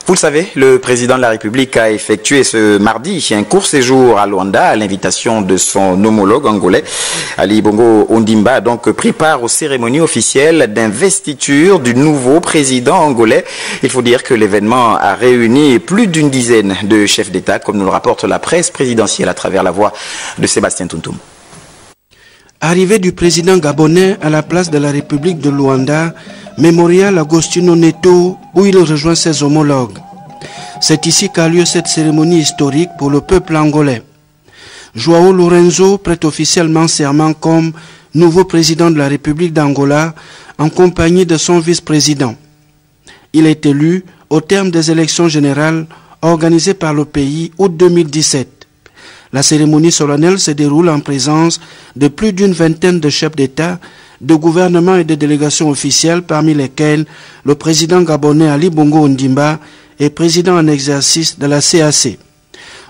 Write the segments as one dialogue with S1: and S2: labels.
S1: Vous le savez, le président de la République a effectué ce mardi un court séjour à Luanda à l'invitation de son homologue angolais. Ali Bongo Ondimba a donc pris part aux cérémonies officielles d'investiture du nouveau président angolais. Il faut dire que l'événement a réuni plus d'une dizaine de chefs d'État, comme nous le rapporte la presse présidentielle à travers la voix de Sébastien Tuntum.
S2: Arrivée du président gabonais à la place de la République de Luanda, mémorial Agostinho Neto, où il rejoint ses homologues. C'est ici qu'a lieu cette cérémonie historique pour le peuple angolais. João Lourenço prête officiellement serment comme nouveau président de la République d'Angola en compagnie de son vice-président. Il est élu au terme des élections générales organisées par le pays août 2017. La cérémonie solennelle se déroule en présence de plus d'une vingtaine de chefs d'État, de gouvernements et de délégations officielles, parmi lesquels le président gabonais Ali Bongo Ondimba est président en exercice de la CAC.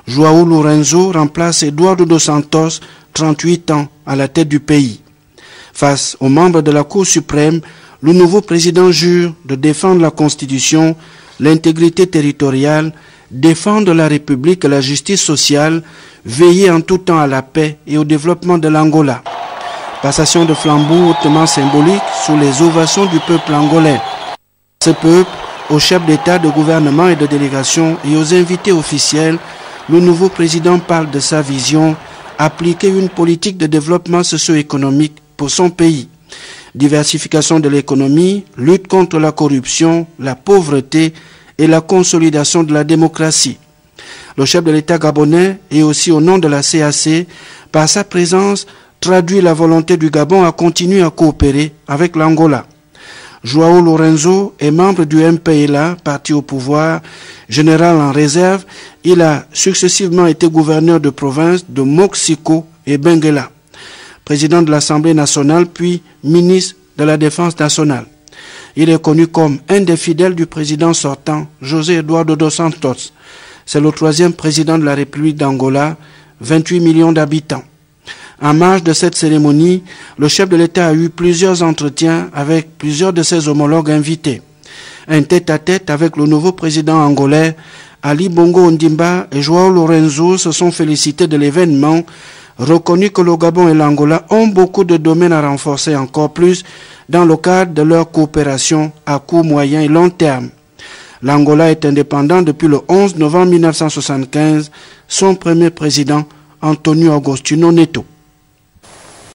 S2: João Lourenço remplace Eduardo dos Santos, 38 ans, à la tête du pays. Face aux membres de la Cour suprême, le nouveau président jure de défendre la Constitution, l'intégrité territoriale, défendre la République et la justice sociale, veiller en tout temps à la paix et au développement de l'Angola. Passation de flambeau hautement symbolique sous les ovations du peuple angolais. Ce peuple, aux chefs d'État, de gouvernement et de délégation et aux invités officiels, le nouveau président parle de sa vision, appliquer une politique de développement socio-économique pour son pays. Diversification de l'économie, lutte contre la corruption, la pauvreté et la consolidation de la démocratie. Le chef de l'État gabonais, et aussi au nom de la CAC, par sa présence, traduit la volonté du Gabon à continuer à coopérer avec l'Angola. João Lourenço est membre du MPLA, parti au pouvoir, général en réserve. Il a successivement été gouverneur de province de Moxico et Benguela, président de l'Assemblée nationale, puis ministre de la Défense nationale. Il est connu comme un des fidèles du président sortant, José Eduardo dos Santos. C'est le 3e président de la République d'Angola, 28 millions d'habitants. En marge de cette cérémonie, le chef de l'État a eu plusieurs entretiens avec plusieurs de ses homologues invités. Un tête-à-tête avec le nouveau président angolais, Ali Bongo Ondimba et João Lourenço se sont félicités de l'événement, reconnu que le Gabon et l'Angola ont beaucoup de domaines à renforcer encore plus dans le cadre de leur coopération à court, moyen et long terme. L'Angola est indépendant depuis le 11 novembre 1975, son premier président, Antonio Agostinho Neto.